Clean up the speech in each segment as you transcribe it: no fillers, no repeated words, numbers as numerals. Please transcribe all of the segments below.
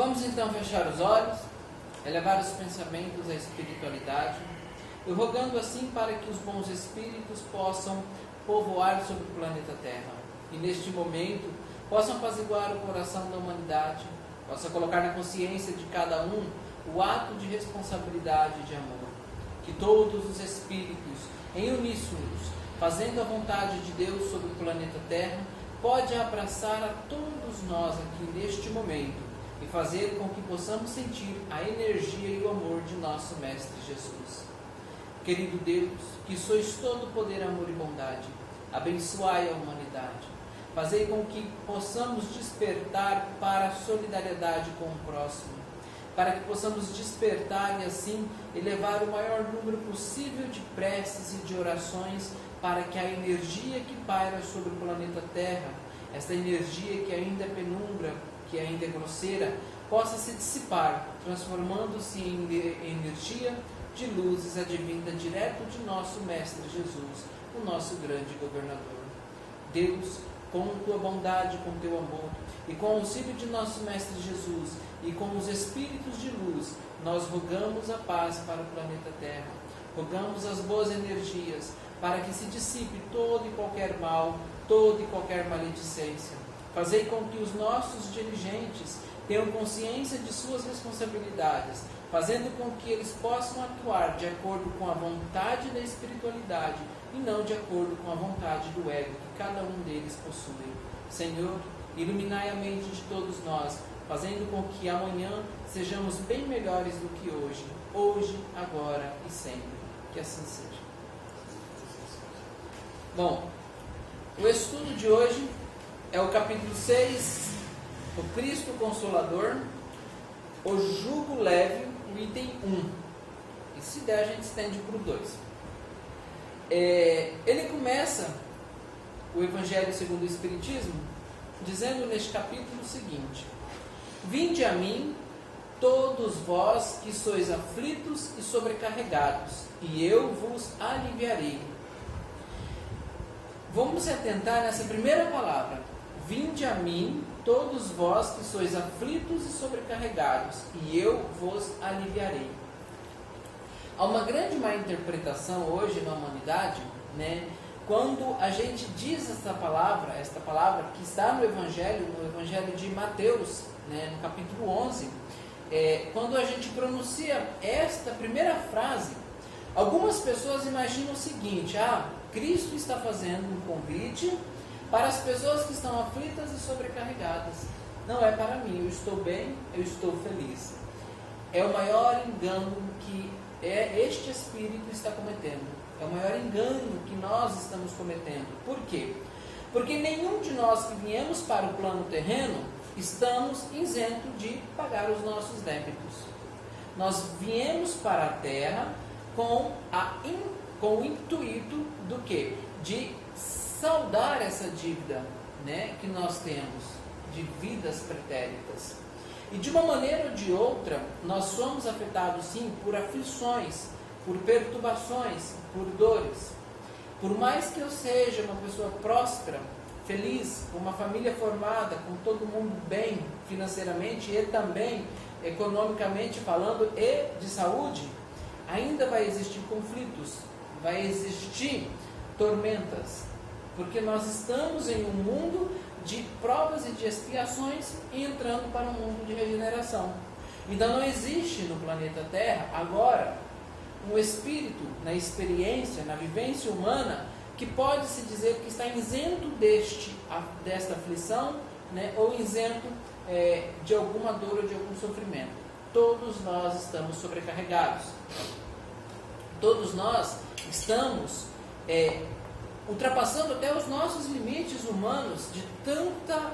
Vamos então fechar os olhos, elevar os pensamentos à espiritualidade, e rogando assim para que os bons espíritos possam povoar sobre o planeta Terra, e neste momento possam apaziguar o coração da humanidade, possam colocar na consciência de cada um o ato de responsabilidade e de amor. Que todos os espíritos, em uníssonos, fazendo a vontade de Deus sobre o planeta Terra, pode abraçar a todos nós aqui neste momento e fazer com que possamos sentir a energia e o amor de nosso Mestre Jesus. Querido Deus, que sois todo poder, amor e bondade, abençoai a humanidade. Fazei com que possamos despertar para a solidariedade com o próximo, para que possamos despertar e assim elevar o maior número possível de preces e de orações para que a energia que paira sobre o planeta Terra, esta energia que ainda é penumbra, que ainda é grosseira, possa se dissipar, transformando-se em energia de luzes advinda direto de nosso Mestre Jesus, o nosso grande governador. Deus, com tua bondade, com teu amor, e com o auxílio de nosso Mestre Jesus, e com os Espíritos de luz, nós rogamos a paz para o planeta Terra, rogamos as boas energias, para que se dissipe todo e qualquer mal, toda e qualquer maledicência. Fazei com que os nossos dirigentes tenham consciência de suas responsabilidades, fazendo com que eles possam atuar de acordo com a vontade da espiritualidade e não de acordo com a vontade do ego que cada um deles possui. Senhor, iluminai a mente de todos nós, fazendo com que amanhã sejamos bem melhores do que hoje, agora e sempre. Que assim seja. Bom, o estudo de hoje é o capítulo 6, o Cristo Consolador, o jugo leve, o item 1. E se der, a gente estende para o 2. Ele começa o Evangelho segundo o Espiritismo dizendo neste capítulo o seguinte: Vinde a mim, todos vós que sois aflitos e sobrecarregados, e eu vos aliviarei. Vamos se atentar nessa primeira palavra. Vinde a mim, todos vós que sois aflitos e sobrecarregados, e eu vos aliviarei. Há uma grande má interpretação hoje na humanidade, né? Quando a gente diz esta palavra que está no Evangelho de Mateus, né? No capítulo 11, quando a gente pronuncia esta primeira frase, algumas pessoas imaginam o seguinte: Cristo está fazendo um convite para as pessoas que estão aflitas e sobrecarregadas. Não é para mim, eu estou bem, eu estou feliz. É o maior engano que este espírito está cometendo. É o maior engano que nós estamos cometendo. Por quê? Porque nenhum de nós que viemos para o plano terreno estamos isentos de pagar os nossos débitos. Nós viemos para a Terra com o intuito do quê? De saldar essa dívida, né, que nós temos de vidas pretéritas. E de uma maneira ou de outra, nós somos afetados sim por aflições, por perturbações, por dores. Por mais que eu seja uma pessoa próspera, feliz, com uma família formada, com todo mundo bem financeiramente e também economicamente falando e de saúde, ainda vai existir conflitos, vai existir tormentas, porque nós estamos em um mundo de provas e de expiações e entrando para um mundo de regeneração. Então não existe no planeta Terra agora um espírito na experiência, na vivência humana, que pode se dizer que está isento desta aflição, né, ou isento de alguma dor ou de algum sofrimento. Todos nós estamos sobrecarregados. Todos nós estamos ultrapassando até os nossos limites humanos de tanta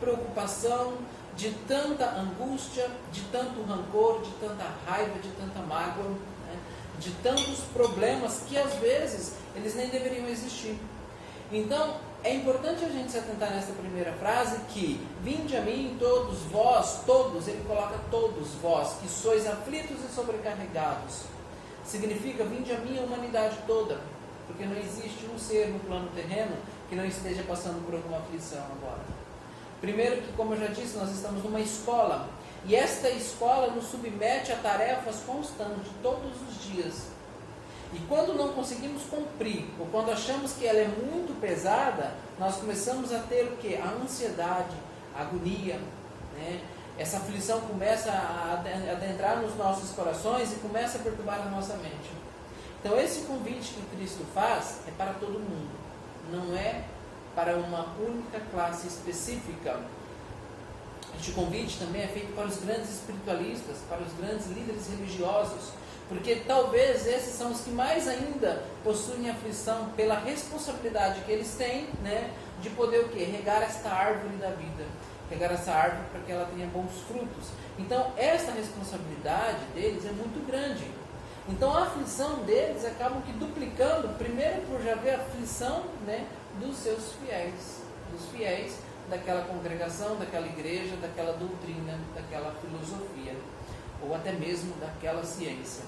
preocupação, de tanta angústia, de tanto rancor, de tanta raiva, de tanta mágoa, né? De tantos problemas que às vezes eles nem deveriam existir. Então é importante a gente se atentar nessa primeira frase que vinde a mim todos vós, todos, ele coloca todos vós que sois aflitos e sobrecarregados. Significa vinde a mim a humanidade toda, porque não existe um ser no plano terreno que não esteja passando por alguma aflição agora. Primeiro que, como eu já disse, nós estamos numa escola, E esta escola nos submete a tarefas constantes, todos os dias. E quando não conseguimos cumprir, ou quando achamos que ela é muito pesada, nós começamos a ter o quê? A ansiedade, a agonia, né? Essa aflição começa a adentrar nos nossos corações e começa a perturbar a nossa mente. Então esse convite que Cristo faz é para todo mundo, não é para uma única classe específica. Este convite também é feito para os grandes espiritualistas, para os grandes líderes religiosos, porque talvez esses são os que mais ainda possuem aflição pela responsabilidade que eles têm, né, de poder o quê? Regar esta árvore da vida, regar essa árvore para que ela tenha bons frutos. Então essa responsabilidade deles é muito grande. Então a aflição deles acaba que duplicando, primeiro por já ver a aflição, né, dos seus fiéis, dos fiéis daquela congregação, daquela igreja, daquela doutrina, daquela filosofia, ou até mesmo daquela ciência.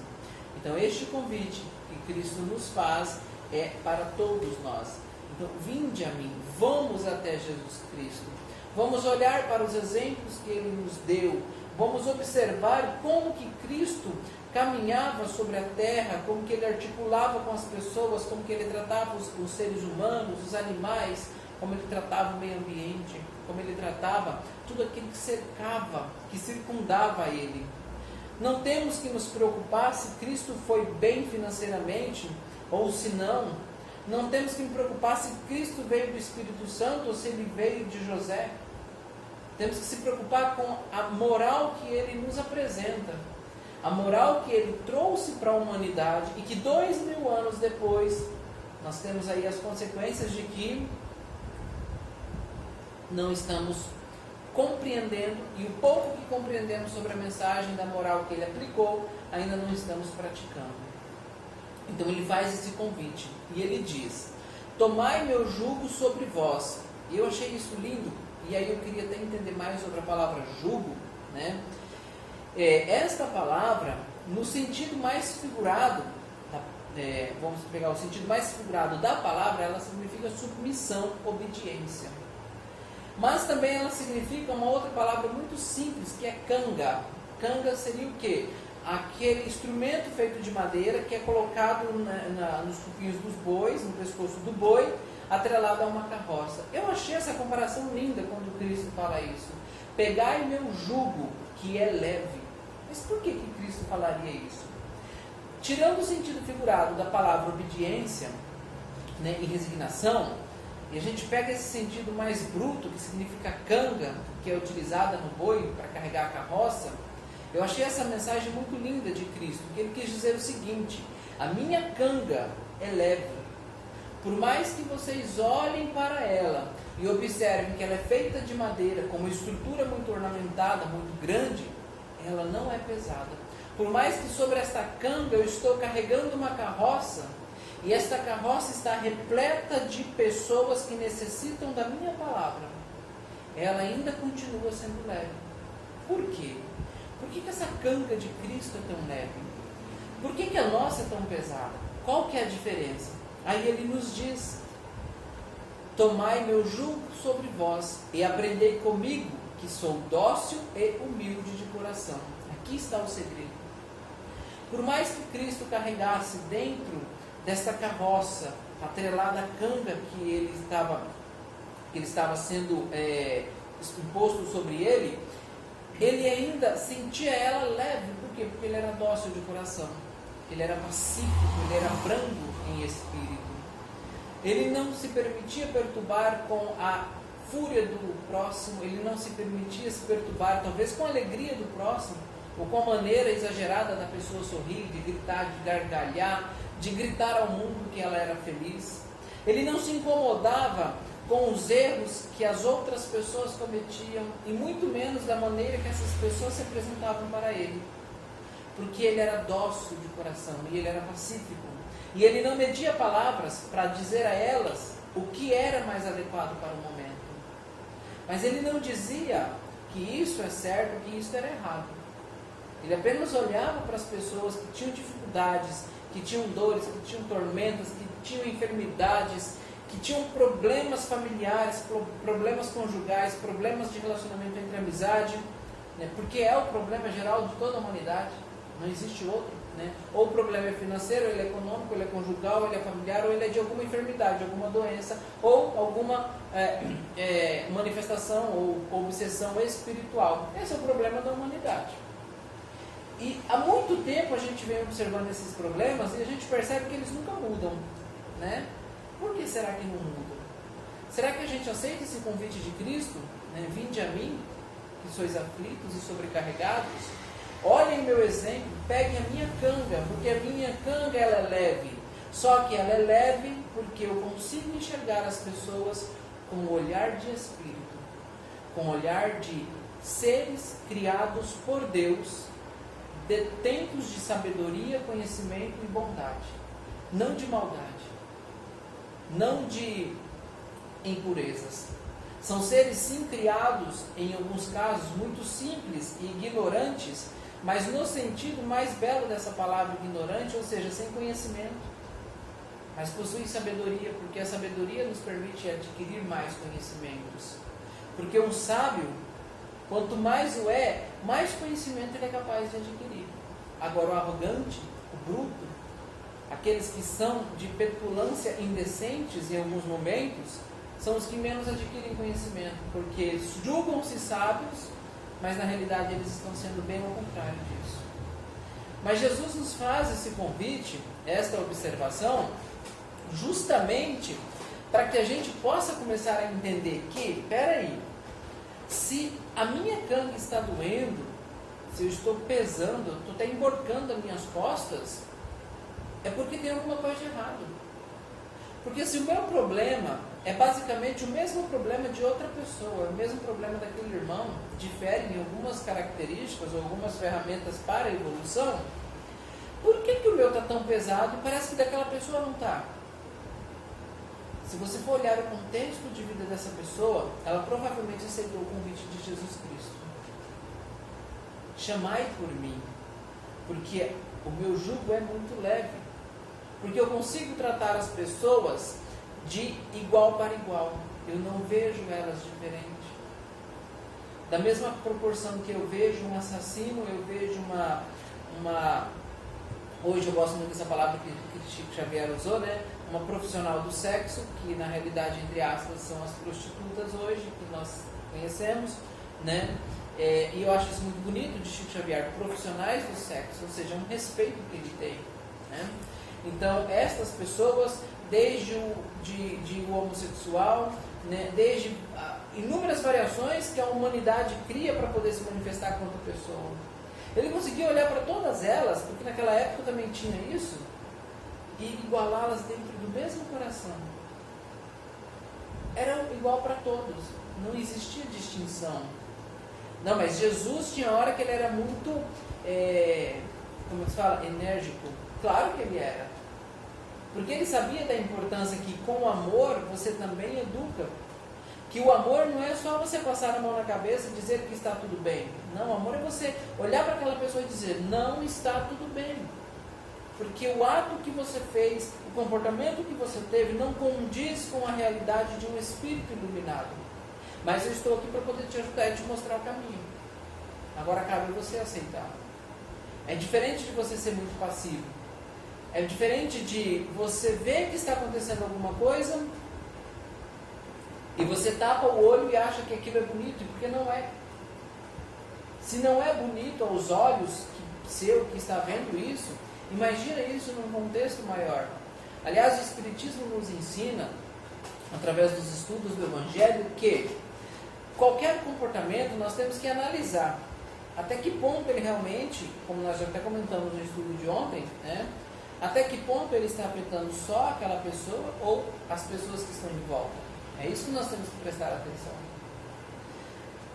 Então este convite que Cristo nos faz é para todos nós. Então vinde a mim, vamos até Jesus Cristo, vamos olhar para os exemplos que Ele nos deu, vamos observar como que Cristo caminhava sobre a terra, como que Ele articulava com as pessoas, como que Ele tratava os seres humanos, os animais, como Ele tratava o meio ambiente, como Ele tratava tudo aquilo que cercava, que circundava Ele. Não temos que nos preocupar se Cristo foi bem financeiramente ou se não. Não temos que nos preocupar se Cristo veio do Espírito Santo ou se Ele veio de José. Temos que se preocupar com a moral que Ele nos apresenta, a moral que Ele trouxe para a humanidade e que 2000 anos depois nós temos aí as consequências de que não estamos compreendendo, e o pouco que compreendemos sobre a mensagem da moral que Ele aplicou, ainda não estamos praticando. Então Ele faz esse convite e Ele diz: tomai meu jugo sobre vós. E eu achei isso lindo, e aí eu queria até entender mais sobre a palavra jugo, né? Esta palavra, no sentido mais figurado, vamos pegar o sentido mais figurado da palavra, ela significa submissão, obediência. Mas também ela significa uma outra palavra muito simples, que é canga. Canga seria o quê? Aquele instrumento feito de madeira que é colocado nos cupinhos dos bois, no pescoço do boi, atrelado a uma carroça. Eu achei essa comparação linda quando Cristo fala isso. Pegai meu jugo, que é leve. Mas por que Cristo falaria isso? Tirando o sentido figurado da palavra obediência, né, e resignação, e a gente pega esse sentido mais bruto, que significa canga, que é utilizada no boi para carregar a carroça, eu achei essa mensagem muito linda de Cristo, que Ele quis dizer o seguinte: a minha canga é leve. Por mais que vocês olhem para ela e observem que ela é feita de madeira, com uma estrutura muito ornamentada, muito grande, ela não é pesada. Por mais que sobre esta canga eu estou carregando uma carroça, e esta carroça está repleta de pessoas que necessitam da minha palavra, ela ainda continua sendo leve. Por quê? Por que essa canga de Cristo é tão leve? Por que a nossa é tão pesada? Qual que é a diferença? Aí Ele nos diz: tomai meu jugo sobre vós e aprendei comigo, que sou dócil e humilde de coração. Aqui está o segredo. Por mais que Cristo carregasse dentro desta carroça, atrelada à canga que ele estava sendo imposto sobre ele, ele ainda sentia ela leve. Por quê? Porque ele era dócil de coração, ele era pacífico, ele era brando em espírito. Ele não se permitia perturbar com a fúria do próximo, ele não se permitia se perturbar, talvez com a alegria do próximo, ou com a maneira exagerada da pessoa sorrir, de gritar, de gargalhar, de gritar ao mundo que ela era feliz. Ele não se incomodava com os erros que as outras pessoas cometiam, e muito menos da maneira que essas pessoas se apresentavam para ele, porque ele era dócil de coração e ele era pacífico, e ele não media palavras para dizer a elas o que era mais adequado para o momento, mas ele não dizia que isso é certo, que isso era errado. Ele apenas olhava para as pessoas que tinham dificuldades, que tinham dores, que tinham tormentas, que tinham enfermidades, que tinham problemas familiares, problemas conjugais, problemas de relacionamento entre amizade, né? Porque é o problema geral de toda a humanidade, não existe outro, né? Ou o problema é financeiro, ou ele é econômico, ou ele é conjugal, ou ele é familiar, ou ele é de alguma enfermidade, alguma doença, ou alguma manifestação ou obsessão espiritual. Esse é o problema da humanidade. E há muito tempo a gente vem observando esses problemas e a gente percebe que eles nunca mudam, né? Por que será que não mudam? Será que a gente aceita esse convite de Cristo, né? Vinde a mim, que sois aflitos e sobrecarregados. Olhem meu exemplo, peguem a minha canga, porque a minha canga ela é leve. Só que ela é leve porque eu consigo enxergar as pessoas com o olhar de espírito, com o olhar de seres criados por Deus, detentos de sabedoria, conhecimento e bondade, não de maldade, não de impurezas. São seres sim criados, em alguns casos, muito simples e ignorantes, mas no sentido mais belo dessa palavra ignorante, ou seja, sem conhecimento. Mas possuem sabedoria, porque a sabedoria nos permite adquirir mais conhecimentos. Porque um sábio, quanto mais o é, mais conhecimento ele é capaz de adquirir. Agora o arrogante, o bruto, aqueles que são de petulância indecentes em alguns momentos, são os que menos adquirem conhecimento, porque julgam-se sábios, mas na realidade eles estão sendo bem ao contrário disso. Mas Jesus nos faz esse convite, esta observação, justamente para que a gente possa começar a entender que, peraí, se a minha canga está doendo, se eu estou pesando, eu estou até emborcando as minhas costas, é porque tem alguma coisa de errado. Porque se o meu problema é basicamente o mesmo problema de outra pessoa, o mesmo problema daquele irmão, difere em algumas características ou algumas ferramentas para a evolução, por que o meu está tão pesado e parece que daquela pessoa não está? Se você for olhar o contexto de vida dessa pessoa, ela provavelmente aceitou o convite de Jesus Cristo. Chamai por mim, porque o meu jugo é muito leve, porque eu consigo tratar as pessoas de igual para igual, eu não vejo elas diferente. Da mesma proporção que eu vejo um assassino, eu vejo hoje eu gosto muito dessa palavra que Chico Xavier usou, né? Uma profissional do sexo, que na realidade, entre aspas, são as prostitutas hoje, que nós conhecemos, né? E eu acho isso muito bonito de Chico Xavier, profissionais do sexo, ou seja, um respeito que ele tem, né? Então, estas pessoas, desde o homossexual, né, desde inúmeras variações que a humanidade cria para poder se manifestar contra a pessoa. Ele conseguia olhar para todas elas, porque naquela época também tinha isso, e igualá-las dentro do mesmo coração. Era igual para todos, não existia distinção. Não, mas Jesus tinha hora que ele era muito, como se fala, enérgico. Claro que ele era. Porque ele sabia da importância que com o amor você também educa. Que o amor não é só você passar a mão na cabeça e dizer que está tudo bem. Não, o amor é você olhar para aquela pessoa e dizer, não está tudo bem. Porque o ato que você fez, o comportamento que você teve, não condiz com a realidade de um espírito iluminado. Mas eu estou aqui para poder te ajudar e te mostrar o caminho. Agora cabe você aceitar. É diferente de você ser muito passivo. É diferente de você ver que está acontecendo alguma coisa e você tapa o olho e acha que aquilo é bonito, porque não é. Se não é bonito aos olhos seu que está vendo isso, imagina isso num contexto maior. Aliás, o Espiritismo nos ensina, através dos estudos do Evangelho, que qualquer comportamento nós temos que analisar até que ponto ele realmente, como nós já até comentamos no estudo de ontem, né, até que ponto ele está afetando só aquela pessoa ou as pessoas que estão em volta. É isso que nós temos que prestar atenção.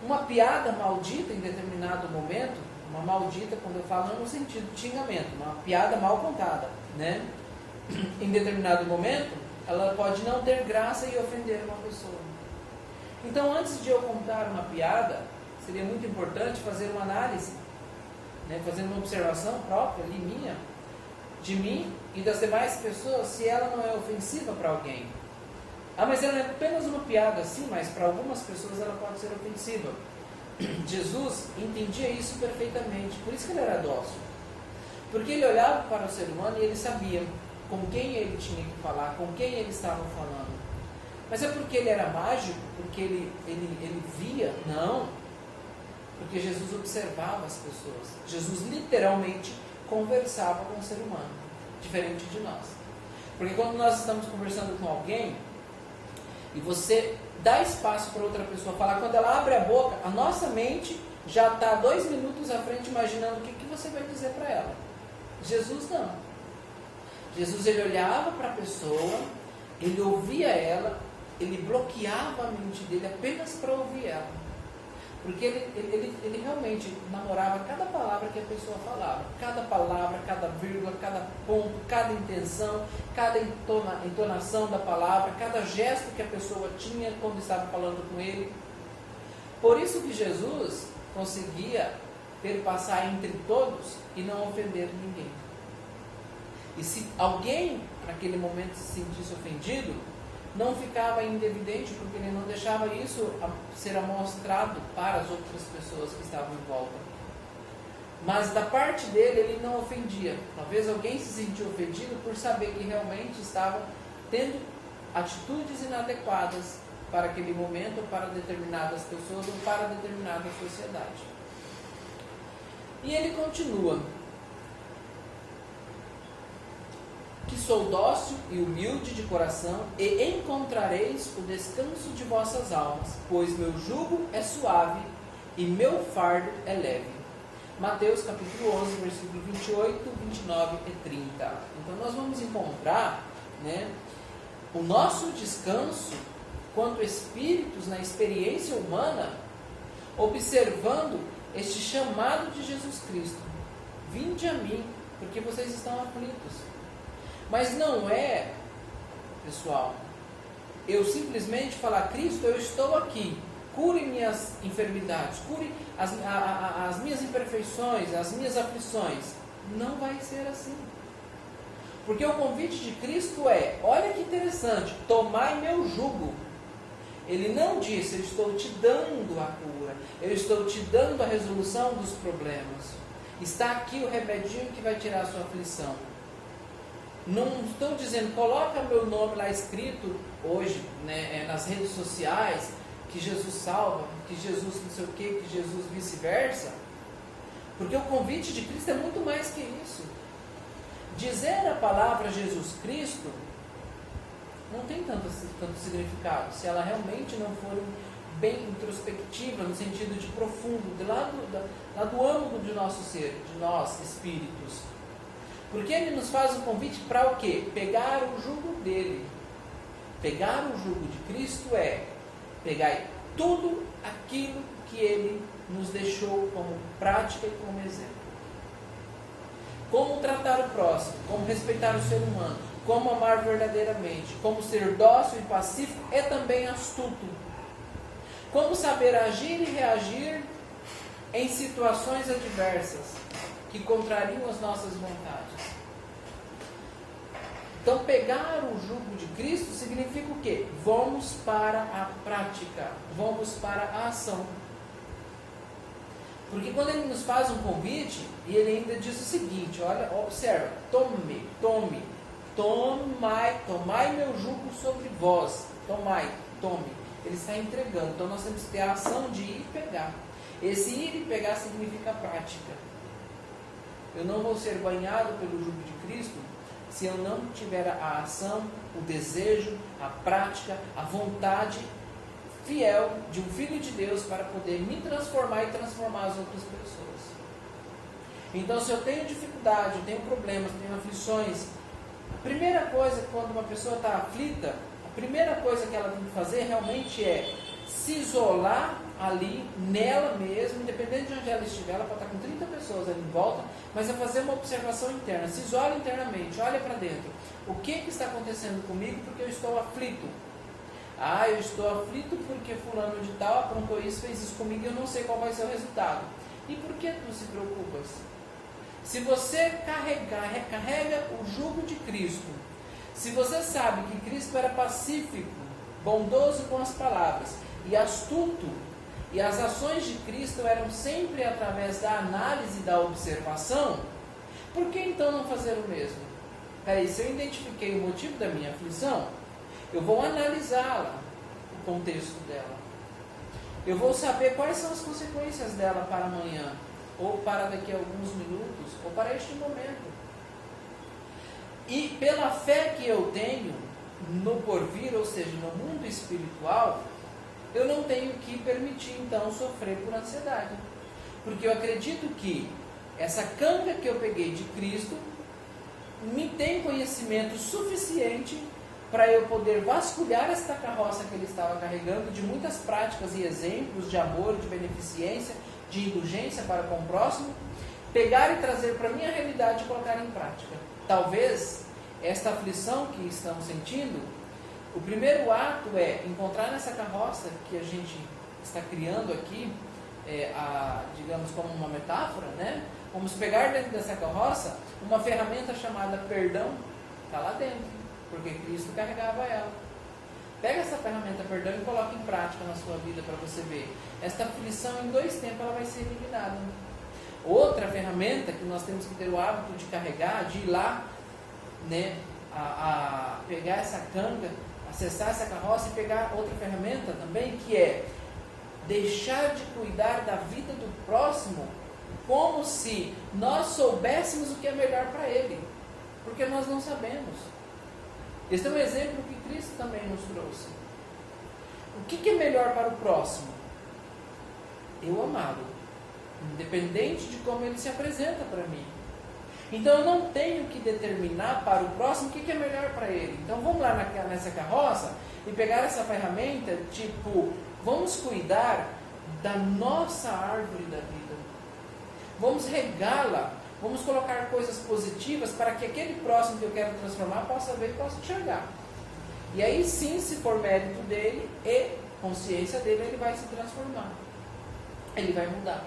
Uma piada maldita em determinado momento, uma maldita quando eu falo não no sentido de xingamento, uma piada mal contada, né? Em determinado momento, ela pode não ter graça e ofender uma pessoa. Então, antes de eu contar uma piada, seria muito importante fazer uma análise, né? Fazer uma observação própria ali minha, de mim e das demais pessoas, se ela não é ofensiva para alguém. Ah, mas ela é apenas uma piada, sim, mas para algumas pessoas ela pode ser ofensiva. Jesus entendia isso perfeitamente, por isso que ele era dócil. Porque ele olhava para o ser humano e ele sabia com quem ele tinha que falar, com quem ele estava falando. Mas é porque ele era mágico? Porque ele via? Não. Porque Jesus observava as pessoas. Jesus literalmente conversava com o ser humano, diferente de nós. Porque quando nós estamos conversando com alguém e você dá espaço para outra pessoa falar, quando ela abre a boca, a nossa mente já está 2 minutos à frente imaginando o que você vai dizer para ela. Jesus não. Jesus, ele olhava para a pessoa, ele ouvia ela, ele bloqueava a mente dele apenas para ouvir ela. Porque ele realmente namorava cada palavra que a pessoa falava. Cada palavra, cada vírgula, cada ponto, cada intenção, cada entonação da palavra, cada gesto que a pessoa tinha quando estava falando com ele. Por isso que Jesus conseguia perpassar entre todos e não ofender ninguém. E se alguém, naquele momento, se sentisse ofendido, não ficava ainda evidente, porque ele não deixava isso ser amostrado para as outras pessoas que estavam em volta. Mas da parte dele, ele não ofendia. Talvez alguém se sentiu ofendido por saber que realmente estavam tendo atitudes inadequadas para aquele momento, ou para determinadas pessoas, ou para determinada sociedade. E ele continua: que sou dócil e humilde de coração, e encontrareis o descanso de vossas almas, pois meu jugo é suave e meu fardo é leve. Mateus capítulo 11, versículo 28, 29 e 30. Então nós vamos encontrar, o nosso descanso quanto espíritos na experiência humana, observando este chamado de Jesus Cristo: vinde a mim, porque vocês estão aflitos. Mas não é, pessoal, eu simplesmente falar: Cristo, eu estou aqui, cure minhas enfermidades, cure as minhas imperfeições, as minhas aflições. Não vai ser assim. Porque o convite de Cristo é, olha que interessante, tomai meu jugo. Ele não disse: eu estou te dando a cura, eu estou te dando a resolução dos problemas. Está aqui o remedinho que vai tirar a sua aflição. Não estou dizendo, coloca meu nome lá escrito hoje, nas redes sociais, que Jesus salva, que Jesus não sei o que Jesus vice-versa. Porque o convite de Cristo é muito mais que isso. Dizer a palavra Jesus Cristo não tem tanto significado, se ela realmente não for bem introspectiva, no sentido de profundo, lá do âmago do nosso ser, de nós, espíritos. Porque ele nos faz um convite para o quê? Pegar o jugo dele. Pegar o jugo de Cristo é pegar tudo aquilo que ele nos deixou como prática e como exemplo. Como tratar o próximo, como respeitar o ser humano, como amar verdadeiramente, como ser dócil e pacífico e também astuto. Como saber agir e reagir em situações adversas que contrariam as nossas vontades. Então, pegar o jugo de Cristo significa o quê? Vamos para a prática, vamos para a ação. Porque quando ele nos faz um convite, e ele ainda diz o seguinte, olha, observa, tomai meu jugo sobre vós, tome. Ele está entregando, então nós temos que ter a ação de ir e pegar. Esse ir e pegar significa prática. Eu não vou ser banhado pelo jugo de Cristo se eu não tiver a ação, o desejo, a prática, a vontade fiel de um filho de Deus para poder me transformar e transformar as outras pessoas. Então, se eu tenho dificuldade, eu tenho problemas, tenho aflições, a primeira coisa, quando uma pessoa está aflita, a primeira coisa que ela tem que fazer realmente é se isolar ali, nela mesma, independente de onde ela estiver. Ela pode estar com 30 pessoas ali em volta, mas é fazer uma observação interna, se isola internamente, olha para dentro. O que está acontecendo comigo porque eu estou aflito? Eu estou aflito porque fulano de tal aprontou isso, fez isso comigo e eu não sei qual vai ser o resultado. E por que tu se preocupas? Se você carrega o jugo de Cristo, se você sabe que Cristo era pacífico, bondoso com as palavras e astuto, e as ações de Cristo eram sempre através da análise e da observação, por que então não fazer o mesmo? Peraí, se eu identifiquei o motivo da minha aflição, eu vou analisá-la, o contexto dela. Eu vou saber quais são as consequências dela para amanhã, ou para daqui a alguns minutos, ou para este momento. E pela fé que eu tenho no porvir, ou seja, no mundo espiritual, eu não tenho que permitir então sofrer por ansiedade. Porque eu acredito que essa canga que eu peguei de Cristo me tem conhecimento suficiente para eu poder vasculhar esta carroça que ele estava carregando de muitas práticas e exemplos de amor, de beneficência, de indulgência para com o próximo, pegar e trazer para a minha realidade e colocar em prática. Talvez esta aflição que estamos sentindo, o primeiro ato é encontrar nessa carroça que a gente está criando aqui, digamos como uma metáfora, né? Vamos pegar dentro dessa carroça uma ferramenta chamada perdão, está lá dentro, porque Cristo carregava ela. Pega essa ferramenta perdão e coloca em prática na sua vida para você ver. Esta aflição em 2 tempos ela vai ser eliminada. Outra ferramenta que nós temos que ter o hábito de carregar, de ir lá, né, a pegar essa canga, acessar essa carroça e pegar outra ferramenta também, que é deixar de cuidar da vida do próximo como se nós soubéssemos o que é melhor para ele, porque nós não sabemos. Esse é um exemplo que Cristo também nos trouxe. O que é melhor para o próximo? Eu amá-lo, independente de como ele se apresenta para mim. Então eu não tenho que determinar para o próximo o que é melhor para ele. Então vamos lá nessa carroça e pegar essa ferramenta, tipo, vamos cuidar da nossa árvore da vida. Vamos regá-la, vamos colocar coisas positivas para que aquele próximo que eu quero transformar possa ver e possa enxergar. E aí sim, se for mérito dele e consciência dele, ele vai se transformar. Ele vai mudar.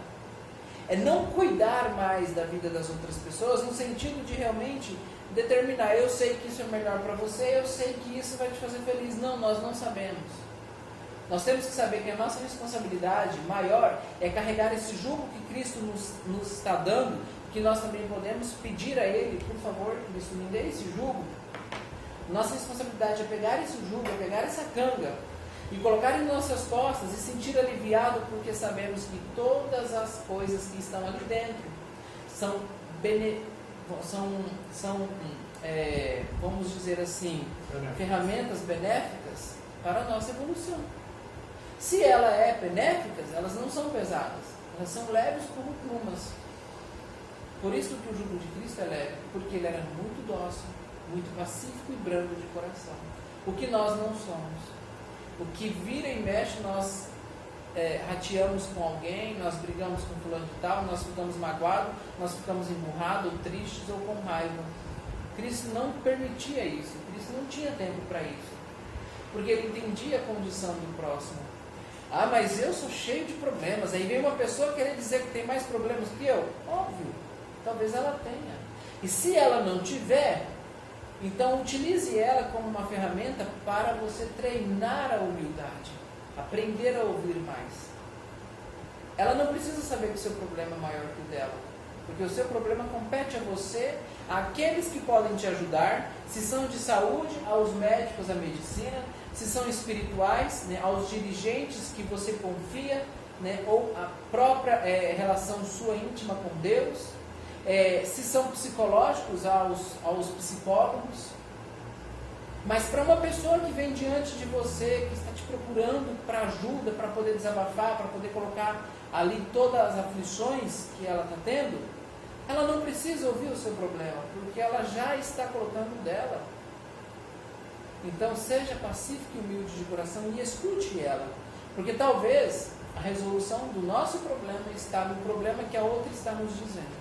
É não cuidar mais da vida das outras pessoas no sentido de realmente determinar, eu sei que isso é melhor para você, eu sei que isso vai te fazer feliz. Não, nós não sabemos. Nós temos que saber que a nossa responsabilidade maior é carregar esse jugo que Cristo nos está dando, que nós também podemos pedir a Ele, por favor, Cristo, me dê esse jugo. Nossa responsabilidade é pegar esse jugo, é pegar essa canga e colocar em nossas costas e sentir aliviado, porque sabemos que todas as coisas que estão ali dentro são vamos dizer assim, ferramentas benéficas para a nossa evolução. Se ela é benéficas, elas não são pesadas, elas são leves como plumas. Por isso que o jugo de Cristo é leve, porque ele era muito dócil, muito pacífico e brando de coração. O que nós não somos. O que vira e mexe, nós rateamos com alguém, nós brigamos com fulano de tal, nós ficamos magoados, nós ficamos emburrados, ou tristes ou com raiva. Cristo não permitia isso, Cristo não tinha tempo para isso, porque ele entendia a condição do próximo. Ah, mas eu sou cheio de problemas. Aí vem uma pessoa querer dizer que tem mais problemas que eu. Óbvio, talvez ela tenha. E se ela não tiver, então utilize ela como uma ferramenta para você treinar a humildade, aprender a ouvir mais. Ela não precisa saber que o seu problema é maior que o dela, porque o seu problema compete a você, àqueles que podem te ajudar, se são de saúde, aos médicos, à medicina, se são espirituais, né, aos dirigentes que você confia, né, ou a própria relação sua íntima com Deus, se são psicológicos, aos psicólogos. Mas para uma pessoa que vem diante de você, que está te procurando para ajuda, para poder desabafar, para poder colocar ali todas as aflições que ela está tendo, ela não precisa ouvir o seu problema, porque ela já está colocando dela. Então seja pacífico e humilde de coração e escute ela, porque talvez a resolução do nosso problema está no problema que a outra está nos dizendo.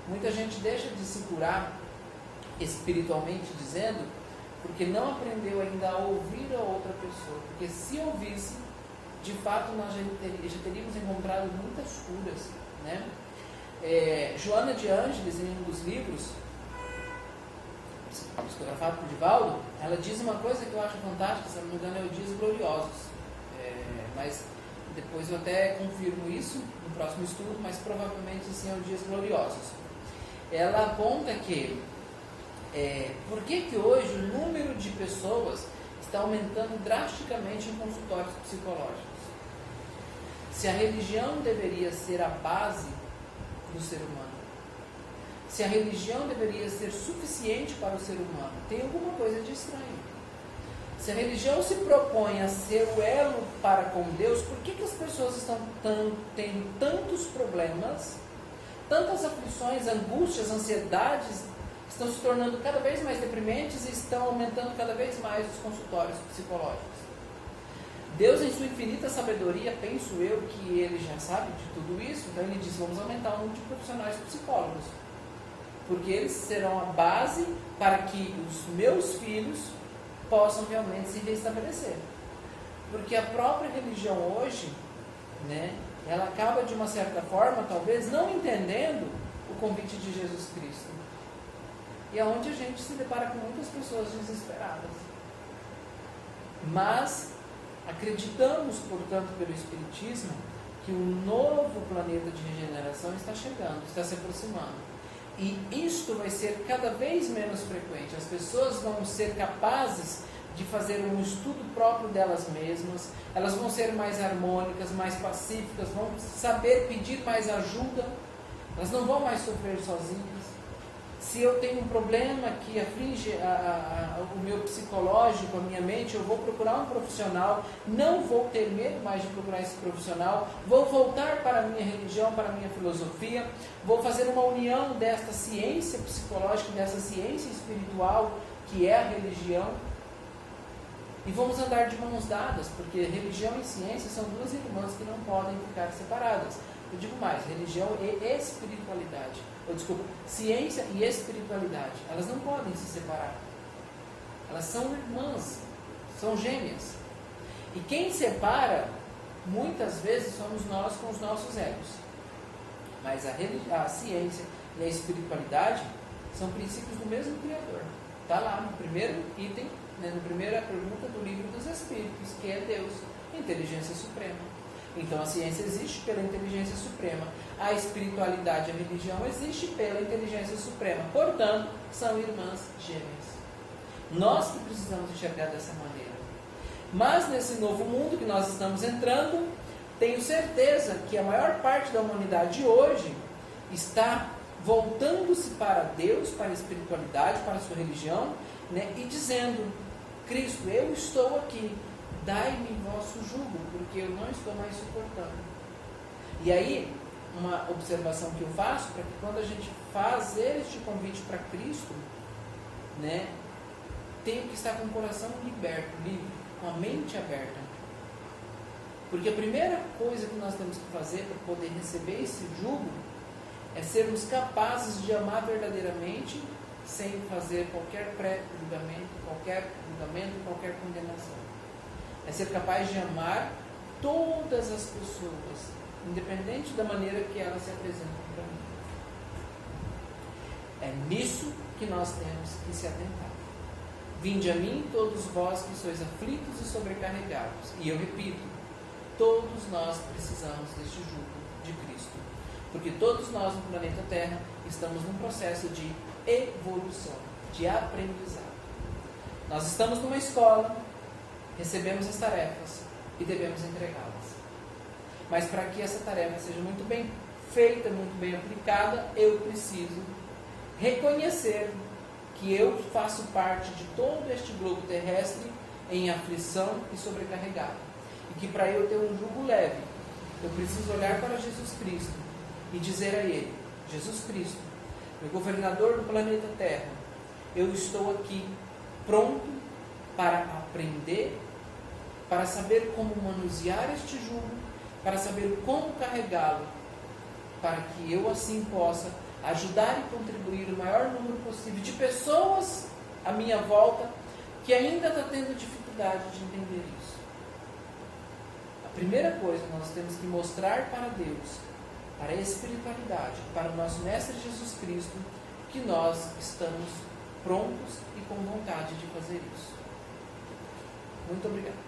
Muita gente deixa de se curar espiritualmente dizendo, porque não aprendeu ainda a ouvir a outra pessoa. Porque se ouvisse, de fato nós já teríamos encontrado muitas curas, né? Joana de Ângeles, em um dos livros, psicografado por Divaldo, ela diz uma coisa que eu acho fantástica, se não me engano é o Dias Gloriosos, mas depois eu até confirmo isso no próximo estudo, mas provavelmente sim, é Dias Gloriosos. Ela aponta que por que hoje o número de pessoas está aumentando drasticamente em consultórios psicológicos? Se a religião deveria ser a base do ser humano, se a religião deveria ser suficiente para o ser humano, tem alguma coisa de estranho. Se a religião se propõe a ser o elo para com Deus, por que as pessoas estão tendo tantos problemas, tantas aflições, angústias, ansiedades, estão se tornando cada vez mais deprimentes e estão aumentando cada vez mais os consultórios psicológicos? Deus, em sua infinita sabedoria, penso eu que Ele já sabe de tudo isso, então Ele diz: vamos aumentar o número de profissionais psicólogos, porque eles serão a base para que os meus filhos possam realmente se restabelecer. Porque a própria religião hoje, ela acaba de uma certa forma, talvez, não entendendo o convite de Jesus Cristo. E é onde a gente se depara com muitas pessoas desesperadas. Mas acreditamos, portanto, pelo Espiritismo, que um novo planeta de regeneração está chegando, está se aproximando. E isto vai ser cada vez menos frequente. As pessoas vão ser capazes de fazer um estudo próprio delas mesmas, elas vão ser mais harmônicas, mais pacíficas, vão saber pedir mais ajuda, elas não vão mais sofrer sozinhas. Se eu tenho um problema que aflige o meu psicológico, a minha mente, eu vou procurar um profissional, não vou ter medo mais de procurar esse profissional, vou voltar para a minha religião, para a minha filosofia, vou fazer uma união desta ciência psicológica, dessa ciência espiritual, que é a religião, e vamos andar de mãos dadas, porque religião e ciência são duas irmãs que não podem ficar separadas. Eu digo mais, religião e espiritualidade. Ciência e espiritualidade, elas não podem se separar. Elas são irmãs, são gêmeas. E quem separa, muitas vezes, somos nós com os nossos egos. Mas a ciência e a espiritualidade são princípios do mesmo Criador. Está lá no primeiro item, na primeira pergunta do Livro dos Espíritos, que é Deus, inteligência suprema. Então a ciência existe pela inteligência suprema, a espiritualidade, a religião existe pela inteligência suprema. Portanto, são irmãs gêmeas. Nós que precisamos enxergar dessa maneira. Mas nesse novo mundo que nós estamos entrando, tenho certeza que a maior parte da humanidade hoje está voltando-se para Deus, para a espiritualidade, para a sua religião, e dizendo: Cristo, eu estou aqui, dai-me vosso jugo, porque eu não estou mais suportando. E aí, uma observação que eu faço, para que quando a gente fazer este convite para Cristo, tenho que estar com o coração liberto, livre, com a mente aberta. Porque a primeira coisa que nós temos que fazer para poder receber esse jugo é sermos capazes de amar verdadeiramente, sem fazer qualquer pré-julgamento, qualquer condenação. É ser capaz de amar todas as pessoas, independente da maneira que elas se apresentam para mim. É nisso que nós temos que se atentar. Vinde a mim todos vós que sois aflitos e sobrecarregados. E eu repito, todos nós precisamos deste jugo de Cristo. Porque todos nós no planeta Terra estamos num processo de evolução, de aprendizado. Nós estamos numa escola, recebemos as tarefas e devemos entregá-las. Mas para que essa tarefa seja muito bem feita, muito bem aplicada, eu preciso reconhecer que eu faço parte de todo este globo terrestre em aflição e sobrecarregado. E que para eu ter um jugo leve, eu preciso olhar para Jesus Cristo e dizer a Ele: Jesus Cristo, meu governador do planeta Terra, eu estou aqui pronto para aprender, para saber como manusear este jugo, para saber como carregá-lo, para que eu assim possa ajudar e contribuir o maior número possível de pessoas à minha volta que ainda está tendo dificuldade de entender isso. A primeira coisa, nós temos que mostrar para Deus, para a espiritualidade, para o nosso Mestre Jesus Cristo, que nós estamos prontos e com vontade de fazer isso. Muito obrigado.